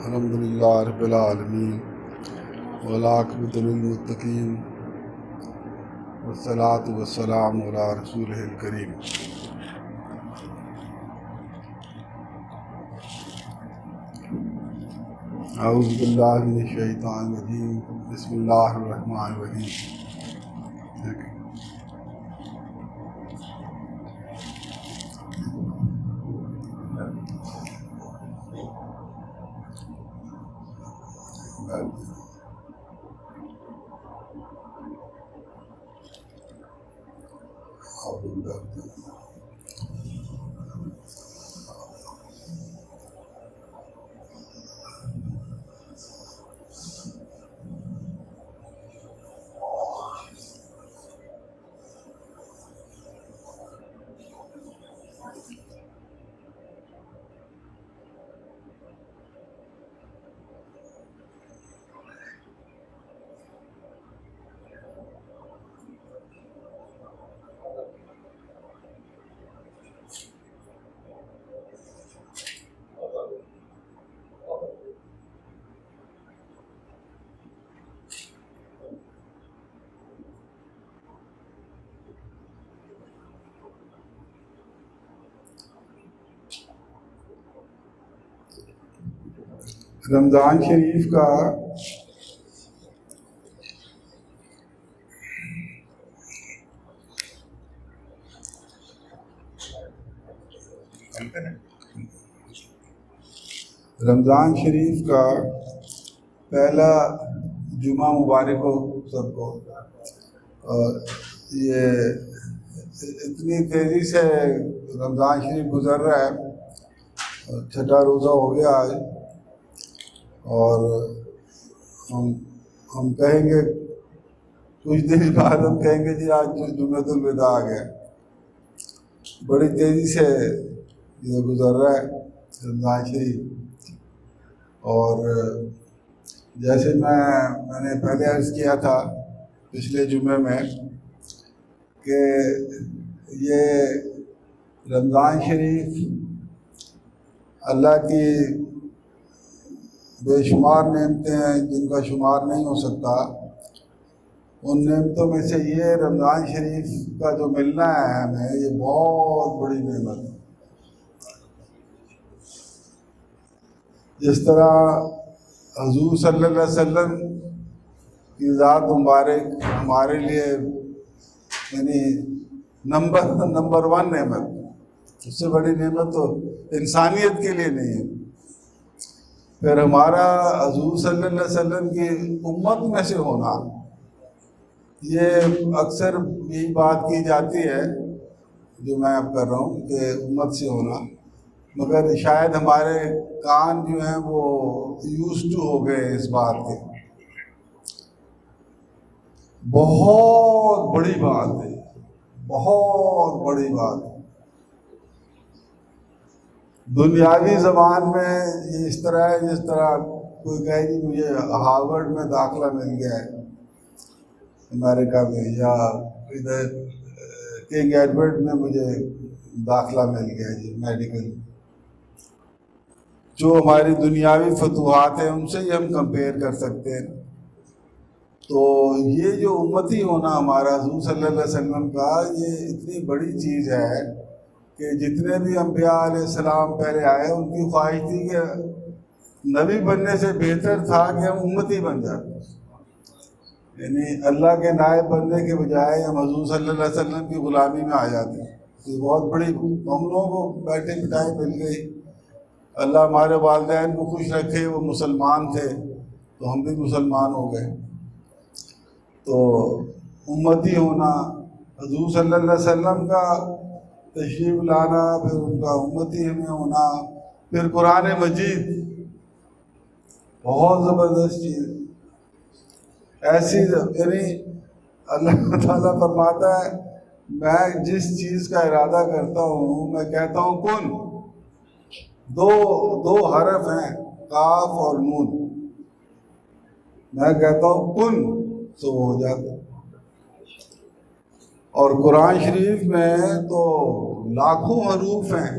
الحمدللہ رب العالمین والعاقبۃ للمتقین والصلاۃ والسلام علی رسولہ الکریم۔ اعوذ باللہ من الشیطان الرجیم، بسم اللہ الرحمن الرحیم۔ رمضان شریف کا پہلا جمعہ مبارک ہو سب کو۔ اور یہ اتنی تیزی سے رمضان شریف گزر رہا ہے، چھٹا روزہ ہو گیا آج، اور ہم کہیں گے کچھ دن بعد ہم کہیں گے جی آج جمعۃ الوداع آ گیا۔ بڑی تیزی سے یہ گزر رہا ہے رمضان شریف۔ اور جیسے میں نے پہلے عرض کیا تھا پچھلے جمعے میں کہ یہ رمضان شریف اللہ کی بے شمار نعمتیں ہیں جن کا شمار نہیں ہو سکتا۔ ان نعمتوں میں سے یہ رمضان شریف کا جو ملنا ہے ہمیں، یہ بہت بڑی نعمت ہے۔ جس طرح حضور صلی اللہ علیہ وسلم کی ذات مبارک ہمارے لیے یعنی نمبر ون نعمت، اس سے بڑی نعمت تو انسانیت کے لیے نہیں ہے۔ پھر ہمارا حضور صلی اللہ علیہ وسلم کی امت میں سے ہونا، یہ اکثر یہی بات کی جاتی ہے جو میں اب کر رہا ہوں کہ امت سے ہونا، مگر شاید ہمارے کان جو ہیں وہ یوز ٹو ہو گئے اس بات کے۔ بہت بڑی بات ہے، بہت بڑی بات ہے۔ دنیاوی زبان میں یہ اس طرح ہے جس طرح کوئی کہے کہ مجھے ہارورڈ میں داخلہ مل گیا ہے امریکہ میں، یا ادھر کنگ ایڈورڈ میں مجھے داخلہ مل گیا ہے جی میڈیکل۔ جو ہماری دنیاوی فتوحات ہیں ان سے ہی ہم کمپیئر کر سکتے ہیں۔ تو یہ جو امتی ہونا ہمارا حضور صلی اللہ علیہ وسلم کا، یہ اتنی بڑی چیز ہے کہ جتنے بھی انبیاء علیہ السلام پہلے آئے ان کی خواہش تھی کہ نبی بننے سے بہتر تھا کہ ہم امتی بن جاتے، یعنی اللہ کے نائب بننے کے بجائے ہم حضور صلی اللہ علیہ وسلم کی غلامی میں آ جاتے ہیں۔ یہ بہت بڑی، ہم لوگوں کو بیٹھے بٹھائے مل گئی۔ اللہ ہمارے والدین کو خوش رکھے، وہ مسلمان تھے تو ہم بھی مسلمان ہو گئے۔ تو امتی ہونا، حضور صلی اللہ علیہ وسلم کا تشریف لانا، پھر ان کا امتی ہمیں ہونا، پھر قرآن مجید بہت زبردست چیز ایسی، یعنی اللہ تعالیٰ فرماتا ہے میں جس چیز کا ارادہ کرتا ہوں میں کہتا ہوں کن۔ دو حرف ہیں، قاف اور نون۔ میں کہتا ہوں کن تو ہو جاتا۔ اور قرآن شریف میں تو لاکھوں حروف ہیں،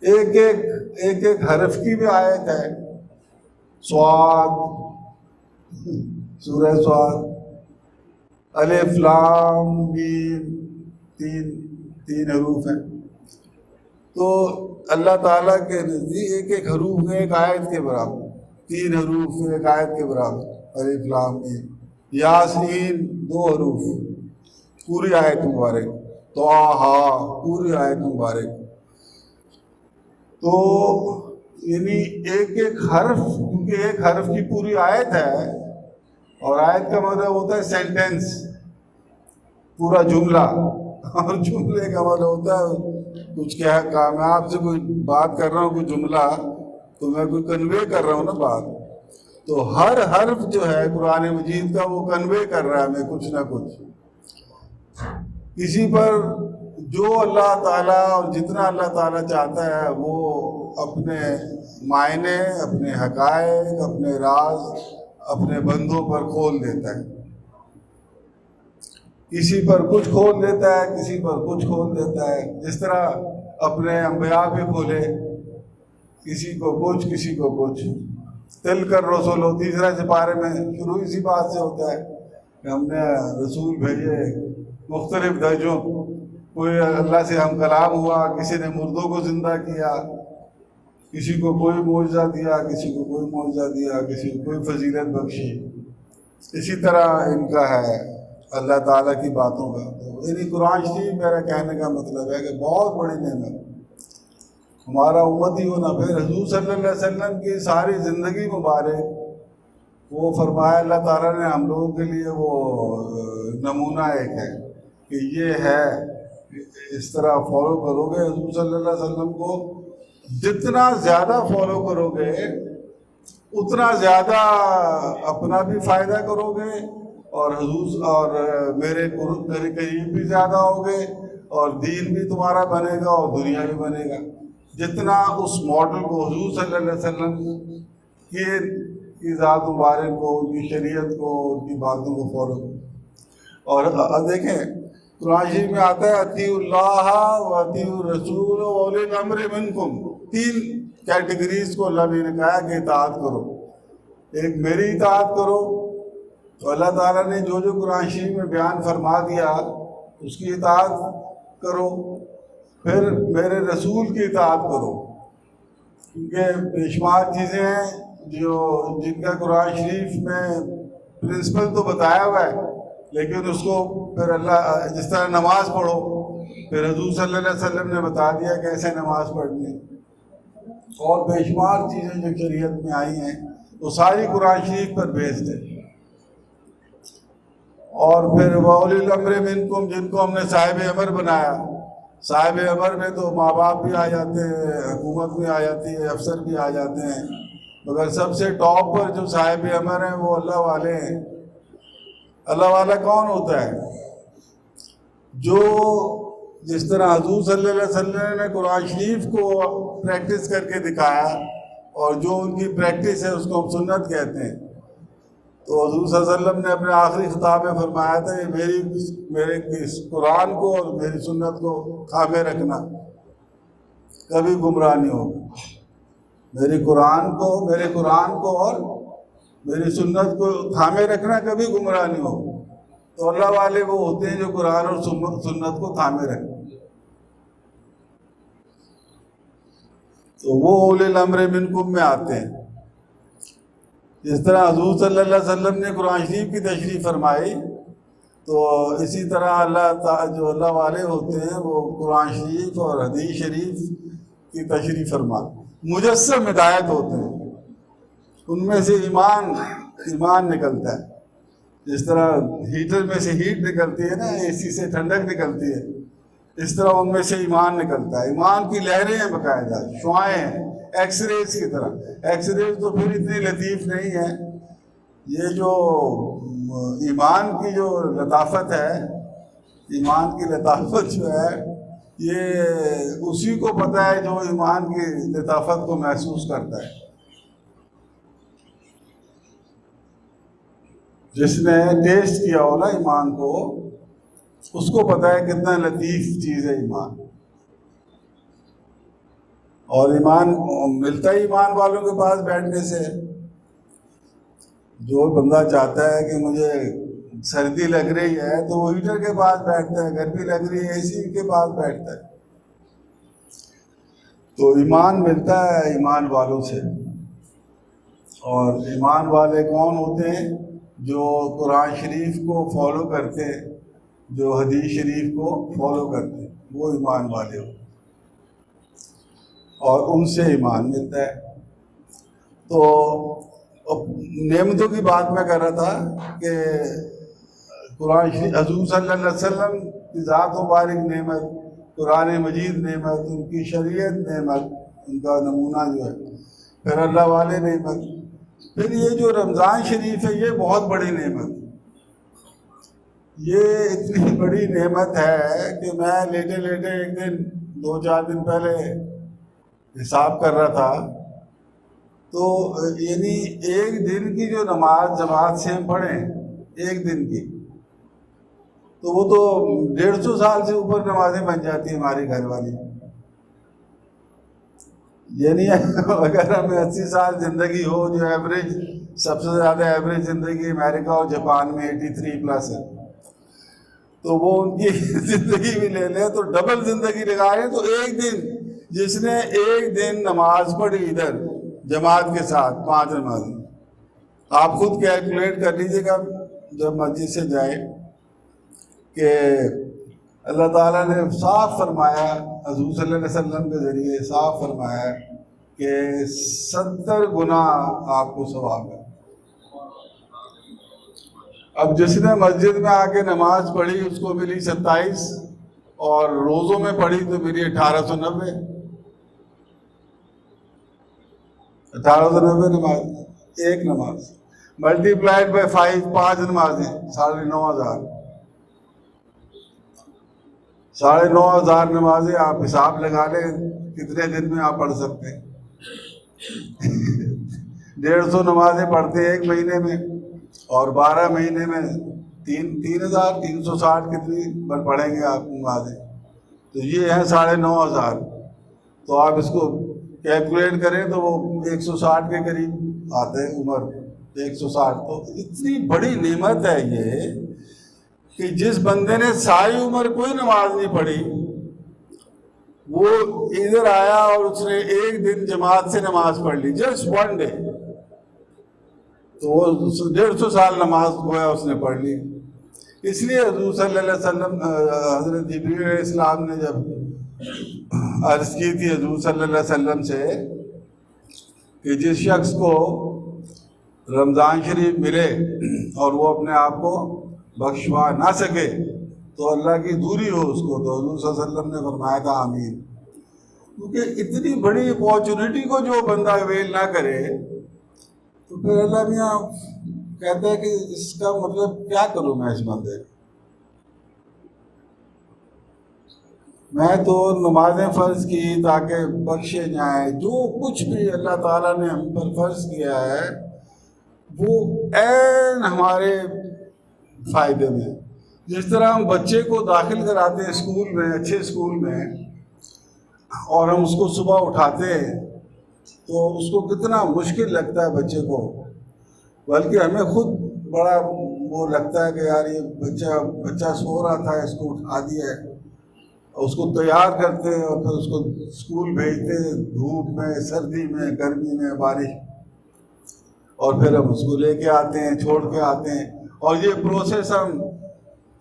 ایک ایک حرف کی بھی آیت ہے. صاد، سورہ صاد، الف لام میم، تین حروف ہیں. تو اللہ تعالیٰ کے نزدیک ایک ایک حروف ایک آیت کے برابر، 3 حروف ایک آیت کے برابر. الف لام میم، یاسین 2 حروف پوری آیت مبارک، طٰہٰ پوری آیت مبارک. تو یعنی ایک ایک حرف، کیونکہ ایک حرف کی پوری آیت ہے، اور آیت کا مطلب ہوتا ہے سینٹینس، پورا جملہ. اور جملے کا مطلب ہوتا ہے کچھ کیا میں آپ سے کوئی بات کر رہا ہوں، کوئی جملہ، تو میں کوئی کنوے کر رہا ہوں نا بات. تو ہر حرف جو ہے قرآن مجید کا وہ کنوے کر رہا ہے ہمیں کچھ نہ کچھ. کسی پر جو اللہ تعالیٰ اور جتنا اللہ تعالیٰ چاہتا ہے وہ اپنے معنی، اپنے حقائق، اپنے راز اپنے بندوں پر کھول دیتا ہے. کسی پر کچھ کھول دیتا ہے، کسی پر کچھ کھول دیتا ہے. جس طرح اپنے انبیاء پہ کھولے، کسی کو کچھ کسی کو کچھ. تلک الرسل 3 سپارے میں شروع اسی بات سے ہوتا ہے کہ ہم نے رسول بھیجے مختلف درجوں. کوئی اللہ سے ہم کلام ہوا، کسی نے مردوں کو زندہ کیا، کسی کو کوئی معجزہ دیا، کسی کو کوئی معجزہ دیا، کسی کو کوئی فضیلت بخشی. اسی طرح ان کا ہے اللہ تعالیٰ کی باتوں کا. یعنی قرآن شریف میرا کہنے کا مطلب ہے کہ بہت بڑی نعمت ہمارا امتی ہونا. پھر حضور صلی اللہ علیہ وسلم کی ساری زندگی مبارک وہ فرمایا اللہ تعالیٰ نے ہم لوگوں کے لیے، وہ نمونہ ایک ہے کہ یہ ہے، اس طرح فالو کرو گے حضور صلی اللہ علیہ وسلم کو. جتنا زیادہ فالو کرو گے اتنا زیادہ اپنا بھی فائدہ کرو گے، اور حضور اور میرے قریب بھی زیادہ ہوگے، اور دین بھی تمہارا بنے گا اور دنیا بھی بنے گا. جتنا اس ماڈل کو حضور صلی اللہ علیہ وسلم کی ذات مبارک کو، ان کی شریعت کو، ان کی باتوں کو فالو کرو. اور دیکھیں قرآن شریف میں آتا ہے اطیعوا اللہ و اطیعوا الرسول و اولی الامر منکم. 3 کیٹیگریز کو اللہ نے کہا کہ اطاعت کرو. ایک میری اطاعت کرو، تو اللہ تعالیٰ نے جو جو قرآن شریف میں بیان فرما دیا اس کی اطاعت کرو. پھر میرے رسول کی اطاعت کرو، کیونکہ بے شمار چیزیں ہیں جن کا قرآن شریف میں پرنسپل تو بتایا ہوا ہے، لیکن اس کو پھر اللہ، جس طرح نماز پڑھو، پھر حضور صلی اللہ علیہ وسلم نے بتا دیا کیسے نماز پڑھنی ہے. اور بے شمار چیزیں جو شریعت میں آئی ہیں وہ ساری قرآن شریف پر بیسڈ ہے. اور پھر وَأُولِي الْأَمْرِ مِنْكُمْ، جن کو ہم نے صاحب امر بنایا. صاحب امر میں تو ماں باپ بھی آ جاتے ہیں، حکومت بھی آ جاتی ہے، افسر بھی آ جاتے ہیں، مگر سب سے ٹاپ پر جو صاحب امر ہیں وہ اللہ والے ہیں. اللہ والا کون ہوتا ہے؟ جو جس طرح حضور صلی اللہ علیہ وسلم نے قرآن شریف کو پریکٹس کر کے دکھایا، اور جو ان کی پریکٹس ہے اس کو ہم سنت کہتے ہیں. تو حضور صلی اللہ علیہ وسلم نے اپنے آخری خطاب میں فرمایا تھا کہ میرے قرآن کو اور میری سنت کو تھامے رکھنا، کبھی گمراہ نہیں ہوگا. میرے قرآن کو اور میری سنت کو تھامے رکھنا، کبھی گمراہ نہیں ہوگا. تو اللہ والے وہ ہوتے ہیں جو قرآن اور سنت کو تھامے رکھتے ہیں. تو وہ اولی الامر منکم میں آتے ہیں. جس طرح حضور صلی اللہ علیہ وسلم نے قرآن شریف کی تشریح فرمائی، تو اسی طرح جو اللہ والے ہوتے ہیں وہ قرآن شریف اور حدیث شریف کی تشریح فرماتے. مجسم ہدایت ہوتے ہیں، ان میں سے ایمان نکلتا ہے. جس طرح ہیٹر میں سے ہیٹ نکلتی ہے نا، اے سی سے ٹھنڈک نکلتی ہے، اس طرح ان میں سے ایمان نکلتا ہے. ایمان کی لہریں ہیں، باقاعدہ شعاعیں ہیں، ایکس ریز کی طرح. ایکس ریز تو پھر اتنی لطیف نہیں ہے. یہ جو ایمان کی جو لطافت ہے، ایمان کی لطافت جو ہے، یہ اسی کو پتہ ہے جو ایمان کی لطافت کو محسوس کرتا ہے. جس نے ٹیسٹ کیا ہو نا ایمان کو، اس کو پتہ ہے کتنا لطیف چیز ہے ایمان. اور ایمان ملتا ہی ایمان والوں کے پاس بیٹھنے سے ہے۔ جو بندہ چاہتا ہے کہ مجھے سردی لگ رہی ہے تو وہ ہیٹر کے پاس بیٹھتا ہے، گرمی لگ رہی ہے اے سی کے پاس بیٹھتا ہے۔ تو ایمان ملتا ہے ایمان والوں سے۔ اور ایمان والے کون ہوتے ہیں؟ جو قرآن شریف کو فالو کرتے ہیں، جو حدیث شریف کو فالو کرتے ہیں، وہ ایمان والے ہوتے ہیں اور ان سے ایمان ملتا ہے۔ تو نعمتوں کی بات میں کر رہا تھا کہ قرآن شریف، حضور صلی اللہ علیہ وسلم کی ذات مبارک نعمت، قرآن مجید نعمت، ان کی شریعت نعمت، ان کا نمونہ جو ہے، پھر اللہ والے نعمت، پھر یہ جو رمضان شریف ہے یہ بہت بڑی نعمت، یہ اتنی بڑی نعمت ہے کہ میں لیٹے لیٹے ایک دن 2-4 دن پہلے حساب کر رہا تھا، تو یعنی ایک دن کی جو نماز جماعت سے ہم پڑھیں ایک دن کی، تو وہ تو 150 سال سے اوپر نمازیں بن جاتی ہیں ہماری گھر والی۔ یعنی اگر ہمیں 80 سال زندگی ہو، جو ایوریج سب سے زیادہ ایوریج زندگی امریکہ اور جاپان میں 83+ ہے، تو وہ ان کی زندگی بھی لے لیں تو ڈبل زندگی لگا رہے ہیں۔ تو ایک دن جس نے ایک دن نماز پڑھی ادھر جماعت کے ساتھ 5 نمازیں، آپ خود کیلکولیٹ کر لیجیے گا جب مسجد سے جائے کہ اللہ تعالیٰ نے صاف فرمایا، حضور صلی اللہ علیہ وسلم کے ذریعے صاف فرمایا کہ 70 گنا آپ کو ثواب ہے۔ اب جس نے مسجد میں آ کے نماز پڑھی اس کو ملی 27، اور روزوں میں پڑھی تو ملی 1890 نماز، ایک نماز ملٹی پلائڈ بائی 5، 5 نمازیں 9,500، 9,500 نمازیں آپ حساب لگا لیں کتنے دن میں آپ پڑھ سکتے ہیں۔ 150 نمازیں پڑھتے ہیں ایک مہینے میں، اور 12 مہینے میں 3,000 کتنی پڑھیں گے آپ نمازیں؟ تو یہ ہیں 9,500، تو آپ اس کو کیلکولیٹ کریں تو وہ 160 کے قریب آتے ہیں عمر، 160۔ تو اتنی بڑی نعمت ہے یہ کہ جس بندے نے ساری عمر کوئی نماز نہیں پڑھی، وہ ادھر آیا اور اس نے ایک دن جماعت سے نماز پڑھ لی، جسٹ 1 ڈے، تو وہ 150 سال نماز گویا اس نے پڑھ لی۔ اس لیے حضور صلی اللہ علیہ وسلم، حضرت جبریل علیہ السلام نے جب عرض کی تھی حضور صلی اللہ علیہ وسلم سے کہ جس شخص کو رمضان شریف ملے اور وہ اپنے آپ کو بخشوا نہ سکے تو اللہ کی دوری ہو اس کو، تو حضور صلی اللہ علیہ وسلم نے فرمایا تھا آمین۔ کیونکہ اتنی بڑی اپارچونٹی کو جو بندہ اویل نہ کرے تو پھر اللہ میاں کہتا ہے کہ اس کا مطلب کیا کروں میں اس بندے کو؟ میں تو نمازیں فرض کی تاکہ بخشے جائیں، جو کچھ بھی اللہ تعالیٰ نے ہم پر فرض کیا ہے وہ عین ہمارے فائدے میں۔ جس طرح ہم بچے کو داخل کراتے ہیں اسکول میں، اچھے اسکول میں، اور ہم اس کو صبح اٹھاتے ہیں تو اس کو کتنا مشکل لگتا ہے بچے کو، بلکہ ہمیں خود بڑا وہ لگتا ہے کہ یار یہ بچہ سو رہا تھا، اس کو اٹھا دیا ہے، اس کو تیار کرتے ہیں اور پھر اس کو اسکول بھیجتے ہیں، دھوپ میں، سردی میں، گرمی میں، بارش، اور پھر ہم اس کو لے کے آتے ہیں، چھوڑ کے آتے ہیں۔ اور یہ پروسیس ہم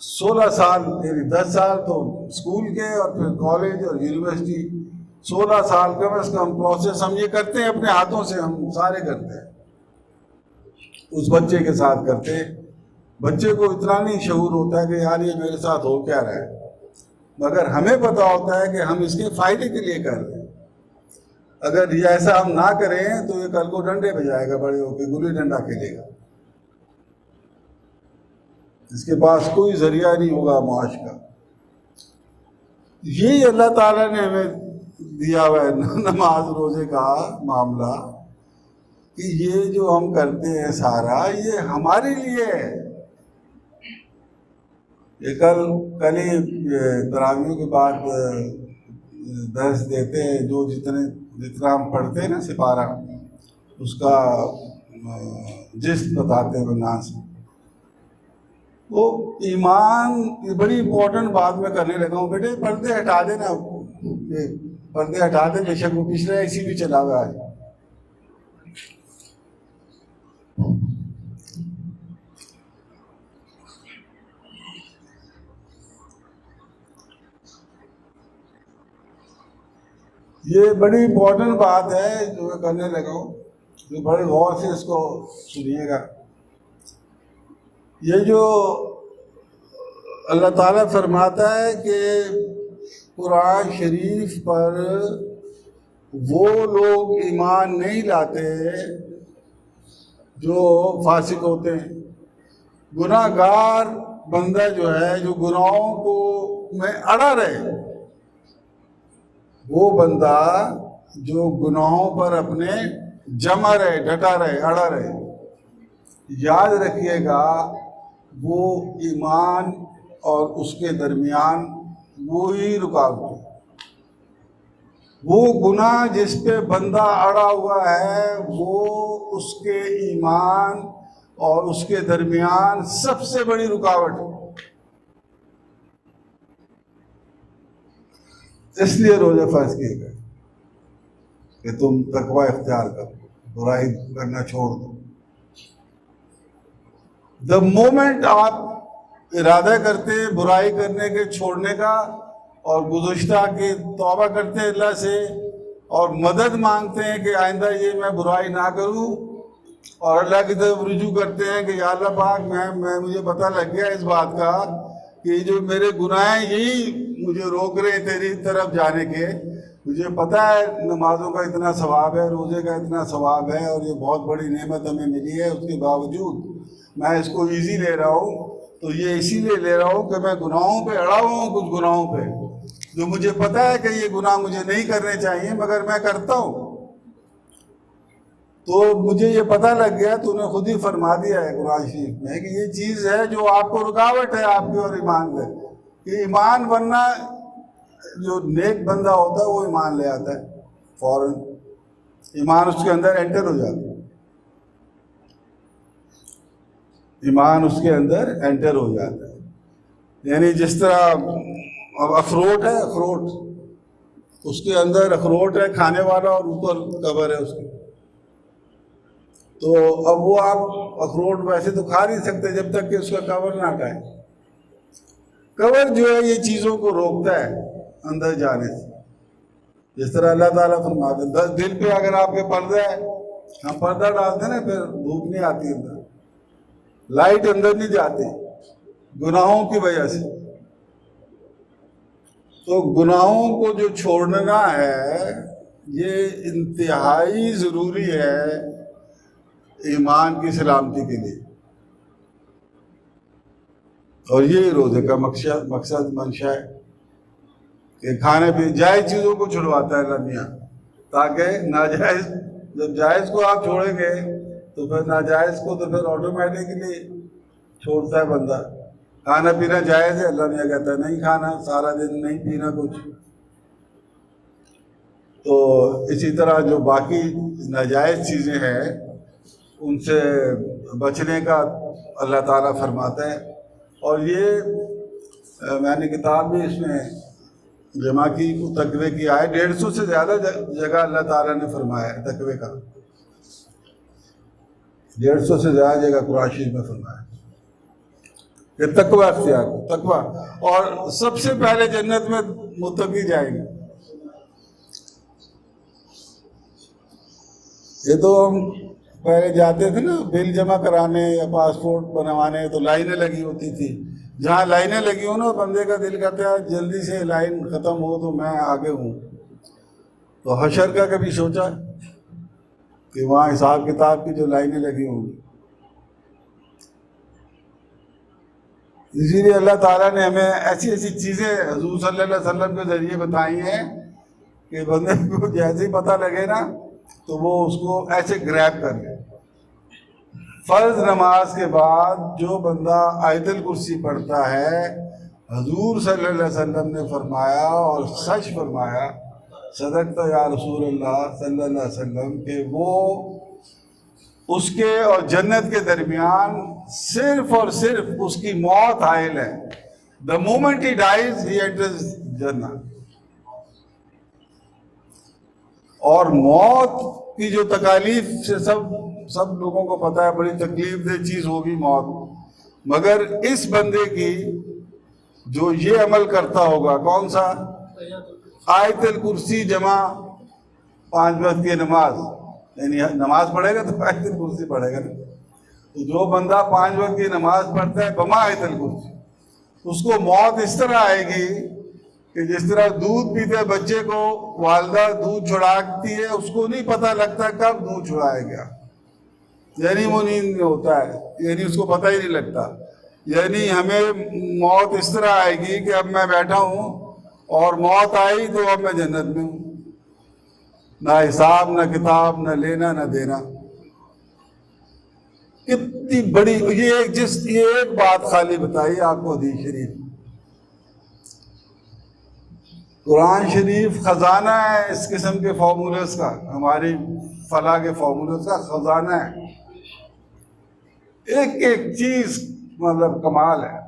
16 سال، یعنی 10 سال تو اسکول کے اور پھر کالج اور یونیورسٹی، 16 سال کم از کم پروسیس ہم یہ کرتے ہیں اپنے ہاتھوں سے، ہم سارے کرتے ہیں، اس بچے کے ساتھ کرتے ہیں۔ بچے کو اتنا نہیں شعور ہوتا ہے کہ یار یہ میرے ساتھ ہو کیا رہا ہے، مگر ہمیں پتہ ہوتا ہے کہ ہم اس کے فائدے کے لیے کر رہے ہیں۔ اگر یہ ایسا ہم نہ کریں تو یہ کل کو ڈنڈے بجائے گا، بڑے ہو کے گلی ڈنڈا کھیلے گا، اس کے پاس کوئی ذریعہ نہیں ہوگا معاش کا۔ یہ اللہ تعالیٰ نے ہمیں دیا ہوا ہے نماز روزے کا معاملہ، کہ یہ جو ہم کرتے ہیں سارا یہ ہمارے لیے ہے۔ یہ کل ہی تراویح کے بعد درس دیتے ہیں، جو جتنا ہم پڑھتے ہیں نا سپارہ، اس کا جست بتاتے ہیں بنا سے. وہ ایمان کی بڑی امپورٹنٹ بات میں کرنے لگا ہوں. بیٹے پردے ہٹا دیں نا، پردے ہٹا دیں، بے شک وہ پچھلے اسی بھی چلا ہوا ہے. یہ بڑی امپورٹنٹ بات ہے جو میں کرنے لگا ہوں، جو بڑے غور سے اس کو سنیے گا. یہ جو اللہ تعالیٰ فرماتا ہے کہ قرآن شریف پر وہ لوگ ایمان نہیں لاتے جو فاسق ہوتے ہیں. گناہ گار بندہ جو ہے، جو گناہوں کو میں اڑا رہے، وہ بندہ جو گناہوں پر اپنے جمع رہے، ڈٹا رہے، اڑا رہے، یاد رکھیے گا وہ ایمان اور اس کے درمیان وہی رکاوٹ ہے. وہ گناہ جس پہ بندہ اڑا ہوا ہے وہ اس کے ایمان اور اس کے درمیان سب سے بڑی رکاوٹ ہے. اس لیے روزے فرض کیے گئے کہ تم تقوی اختیار کرو، برائی کرنا چھوڑ دو. دا مومنٹ آپ ارادہ کرتے ہیں برائی کرنے کے چھوڑنے کا اور گزشتہ کی توبہ کرتے ہیں اللہ سے اور مدد مانگتے ہیں کہ آئندہ یہ میں برائی نہ کروں، اور اللہ کی طرف رجوع کرتے ہیں کہ یا اللہ پاک میں مجھے پتہ لگ گیا اس بات کا کہ جو میرے گناہ ہیں یہی مجھے روک رہے ہیں تیری طرف جانے کے. مجھے پتہ ہے نمازوں کا اتنا ثواب ہے، روزے کا اتنا ثواب ہے، اور یہ بہت بڑی نعمت ہمیں ملی ہے، اس کے باوجود میں اس کو ایزی لے رہا ہوں. تو یہ اسی لیے لے رہا ہوں کہ میں گناہوں پہ اڑا ہوا ہوں، کچھ گناہوں پہ جو مجھے پتہ ہے کہ یہ گناہ مجھے نہیں کرنے چاہیے مگر میں کرتا ہوں. تو مجھے یہ پتہ لگ گیا، تو نے خود ہی فرما دیا ہے قرآن شریف میں کہ یہ چیز ہے جو آپ کو رکاوٹ ہے آپ کے اور ایمان میں. کہ ایمان بننا، جو نیک بندہ ہوتا ہے وہ ایمان لے آتا ہے فوراً، ایمان اس کے اندر انٹر ہو جاتا ہے، ایمان اس کے اندر انٹر ہو جاتا ہے. یعنی جس طرح اخروٹ ہے، اخروٹ اس کے اندر اخروٹ ہے کھانے والا اور اوپر کور ہے اس کے، تو اب وہ آپ اخروٹ ویسے تو کھا نہیں سکتے جب تک کہ اس کا کور نہ ہٹائیں. کور جو ہے یہ چیزوں کو روکتا ہے اندر جانے سے. جس طرح اللہ تعالیٰ فرماتے ہیں دل پہ اگر آپ کے پردہ ہے، ہم پردہ ڈالتے ہیں نا پھر دھوپ نہیں آتی اندر، لائٹ اندر نہیں جاتی گناہوں کی وجہ سے. تو گناہوں کو جو چھوڑنا ہے یہ انتہائی ضروری ہے ایمان کی سلامتی کے لیے، اور یہی روزے کا مقصد منشا ہے کہ کھانے پہ جائز چیزوں کو چھڑواتا ہے اللہ میاں، تاکہ ناجائز، جب جائز کو آپ چھوڑیں گے تو پھر ناجائز کو تو پھر آٹومیٹکلی چھوڑتا ہے بندہ. کھانا پینا جائز ہے، اللہ میاں کہتا ہے نہیں کھانا، سارا دن نہیں پینا کچھ. تو اسی طرح جو باقی ناجائز چیزیں ہیں ان سے بچنے کا اللہ تعالیٰ فرماتا ہے. اور یہ میں نے کتاب بھی اس میں جمع کی، تقوی کی آئے 150 سے زیادہ جگہ اللہ تعالیٰ نے فرمایا ہے تقوی کا، 150 سے زیادہ جگہ قرآن شریف میں فرمایا کہ تقوی اختیار ہو. تقوی، اور سب سے پہلے جنت میں متقی جائیں گے. یہ تو ہم پہلے جاتے تھے نا بل جمع کرانے یا پاسپورٹ بنوانے تو لائنیں لگی ہوتی تھی. جہاں لائنیں لگی ہوں نا بندے کا دل کرتا ہے جلدی سے لائن ختم ہو تو میں آگے ہوں. تو حشر کا کبھی سوچا کہ وہاں حساب کتاب کی جو لائنیں لگی ہوں گی. اسی لیے اللہ تعالیٰ نے ہمیں ایسی ایسی چیزیں حضور صلی اللہ علیہ وسلم کے ذریعے بتائی ہیں کہ بندے کو جیسے ہی پتہ لگے نا تو وہ اس کو ایسے گریب کر لے. فرض نماز کے بعد جو بندہ آیت الکرسی پڑھتا ہے حضور صلی اللہ علیہ وسلم نے فرمایا اور سچ فرمایا، صدقت یا رسول اللہ صلی اللہ علیہ وسلم، کہ وہ اس کے اور جنت کے درمیان صرف اور صرف اس کی موت حائل ہے. The moment he dies, he enters Jannah. اور موت کی جو تکالیف سے سب لوگوں کو پتہ ہے، بڑی تکلیف دہ چیز ہوگی موت، مگر اس بندے کی جو یہ عمل کرتا ہوگا، کون سا؟ آیت الکرسی جمع 5 وقت کی نماز، یعنی نماز پڑھے گا تو آیت الکرسی پڑھے گا نا. تو جو بندہ 5 وقت کی نماز پڑھتا ہے بما آیت الکرسی، اس کو موت اس طرح آئے گی کہ جس طرح دودھ پیتے بچے کو والدہ دودھ چھڑاتی ہے، اس کو نہیں پتہ لگتا کب دودھ چھڑائے گیا، یعنی وہ نیند میں ہوتا ہے، یعنی اس کو پتہ ہی نہیں لگتا. یعنی ہمیں موت اس طرح آئے گی کہ اب میں بیٹھا ہوں اور موت آئی تو اب میں جنت میں ہوں، نہ حساب نہ کتاب، نہ لینا نہ دینا. کتنی بڑی یہ ایک بات خالی بتائی آپ کو. حدیث شریف، قرآن شریف خزانہ ہے اس قسم کے فارمولز کا، ہماری فلاح کے فارمولز کا خزانہ ہے. ایک ایک چیز مطلب کمال ہے.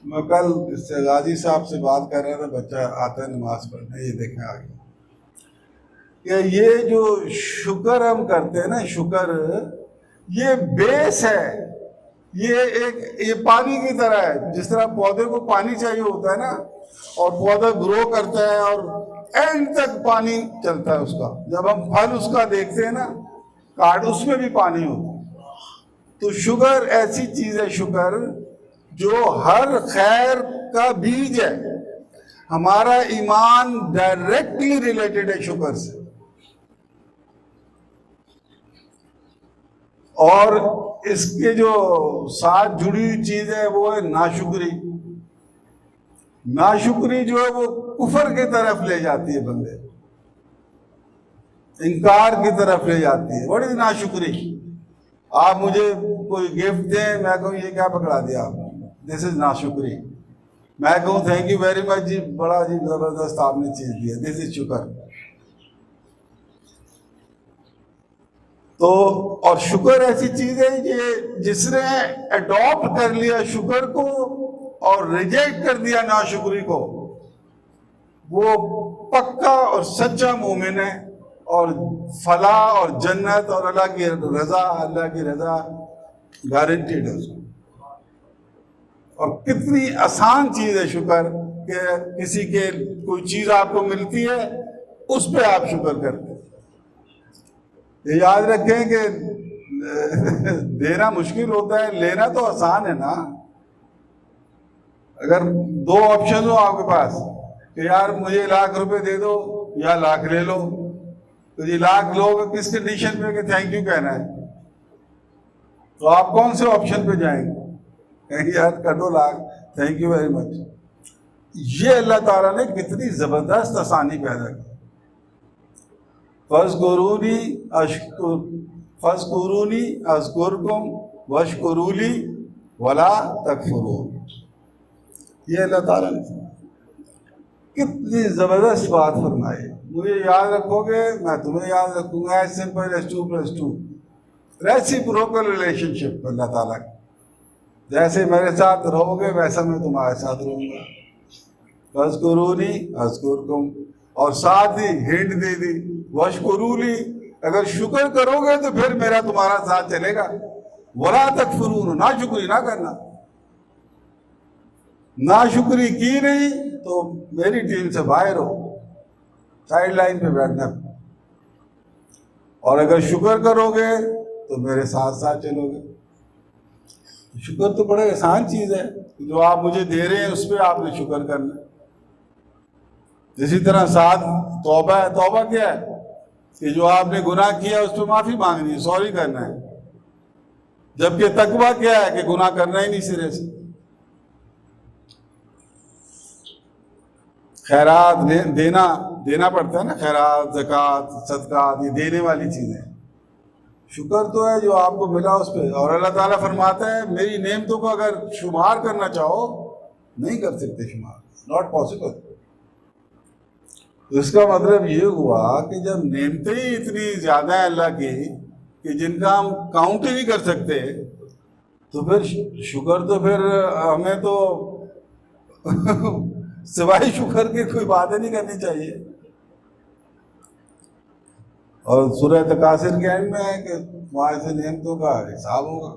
میں کل اس سے غازی صاحب سے بات کر رہا تھا، بچہ آتا ہے نماز پڑھنے، یہ دیکھیں آگے کہ یہ جو شکر ہم کرتے ہیں نا، شکر یہ بیس ہے، یہ پانی کی طرح ہے. جس طرح پودے کو پانی چاہیے ہوتا ہے نا، اور پودا گرو کرتا ہے اور اینڈ تک پانی چلتا ہے اس کا. جب ہم پھل اس کا دیکھتے ہیں نا کاٹ، اس میں بھی پانی ہوتا ہے. تو شکر ایسی چیز ہے، شکر جو ہر خیر کا بیج ہے. ہمارا ایمان ڈائریکٹلی ریلیٹڈ ہے شکر سے. اور اس کے جو ساتھ جڑی ہوئی چیز ہے وہ ہے ناشکری. ناشکری جو ہے وہ کفر کی طرف لے جاتی ہے، بندے انکار کی طرف لے جاتی ہے. بڑی ناشکری. آپ مجھے کوئی گفٹ دیں، میں کہوں یہ کیا پکڑا دیا آپ نے، دس از ناشکری. میں کہوں تھینک یو ویری مچ جی، بڑا جی زبردست آپ نے چیز دیا، دس از شکر. تو اور شکر ایسی چیز ہے کہ جس نے اڈاپٹ کر لیا شکر کو اور ریجیکٹ کر دیا ناشکری کو، وہ پکا اور سچا مومن ہے، اور فلاح اور جنت اور اللہ کی رضا گارنٹیڈ ہے اس کو. اور کتنی آسان چیز ہے شکر، کہ کسی کے کوئی چیز آپ کو ملتی ہے اس پہ آپ شکر کرتے ہیں. یہ یاد رکھیں کہ دینا مشکل ہوتا ہے، لینا تو آسان ہے نا. اگر 2 آپشن ہو آپ کے پاس کہ یار مجھے 1,00,000 روپے دے دو یا 1,00,000 لے لو، تو یہ 1,00,000 لوگ کس کنڈیشن پہ کہ تھینک یو کہنا ہے، تو آپ کون سے آپشن پہ جائیں گے؟ کہیں یار کٹو 1,00,000، تھینک یو ویری مچ. یہ اللہ تعالیٰ نے کتنی زبردست آسانی پیدا کی. فَاذْكُرُونِي أَذْكُرْكُمْ وَاشْكُرُوا لِي وَلَا تَكْفُرُونَ. یہ اللہ تعالیٰ نے کتنی زبردست بات فرمائی. مجھے یاد رکھو گے میں تمہیں یاد رکھوں گا. سمپل as 2+2 ریسیپروکل ریلیشن شپ اللہ تعالیٰ کی. جیسے میرے ساتھ رہو گے ویسا میں تمہارے ساتھ رہوں گا. فَاذْكُرُونِي أَذْكُرْكُمْ، اور ساتھ ہی ہنٹ دے دی وَاشْكُرُوا لِي، اگر شکر کرو گے تو پھر میرا تمہارا ساتھ چلے گا. وَلَا تَكْفُرُونَ، ناشکری نہ کرنا. ناشکری کی نہیں تو میری ٹیم سے باہر ہو، سائڈ لائن پہ بیٹھنا. اور اگر شکر کرو گے تو میرے ساتھ ساتھ چلو گے. شکر تو بڑے آسان چیز ہے، جو آپ مجھے دے رہے ہیں اس پہ آپ نے شکر کرنا. اسی طرح ساتھ توبہ ہے. توبہ کیا ہے؟ کہ جو آپ نے گناہ کیا اس پہ معافی مانگنی ہے، سوری کرنا ہے. جبکہ تقویٰ کیا ہے؟ کہ گناہ کرنا ہی نہیں سرے سے. خیرات دینا پڑتا ہے نا، خیرات، زکوٰۃ، صدقات، یہ دینے والی چیزیں. شکر تو ہے جو آپ کو ملا اس پہ. اور اللہ تعالیٰ فرماتا ہے میری نعمتوں کو اگر شمار کرنا چاہو نہیں کر سکتے شمار، ناٹ پاسبل۔ اس کا مطلب یہ ہوا کہ جب نعمتیں ہی اتنی زیادہ ہیں اللہ کی کہ جن کا ہم کاؤنٹ ہی نہیں کر سکتے، تو پھر شکر تو پھر ہمیں تو سوائے شکر کے کوئی بات ہی نہیں کرنی چاہیے۔ اور سورہ تکاثر کے اینڈ میں ہے کہ وہاں سے نعمتوں کا حساب ہوگا،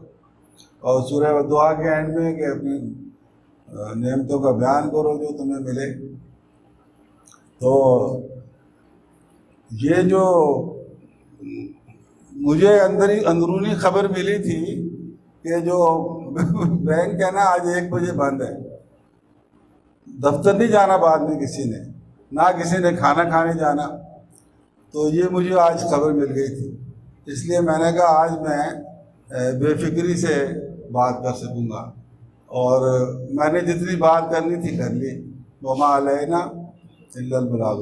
اور سورہ دعا کے اینڈ میں ہے کہ اپنی نعمتوں کا بیان کرو جو تمہیں ملے۔ تو یہ جو مجھے اندرونی خبر ملی تھی کہ جو بینک ہے نا آج 1 بجے بند ہے، دفتر نہیں جانا بعد میں کسی نے، نہ کسی نے کھانا کھانے جانا، تو یہ مجھے آج خبر مل گئی تھی، اس لیے میں نے کہا آج میں بے فکری سے بات کر سکوں گا، اور میں نے جتنی بات کرنی تھی کر لی۔ وما علینا الا البلاغ۔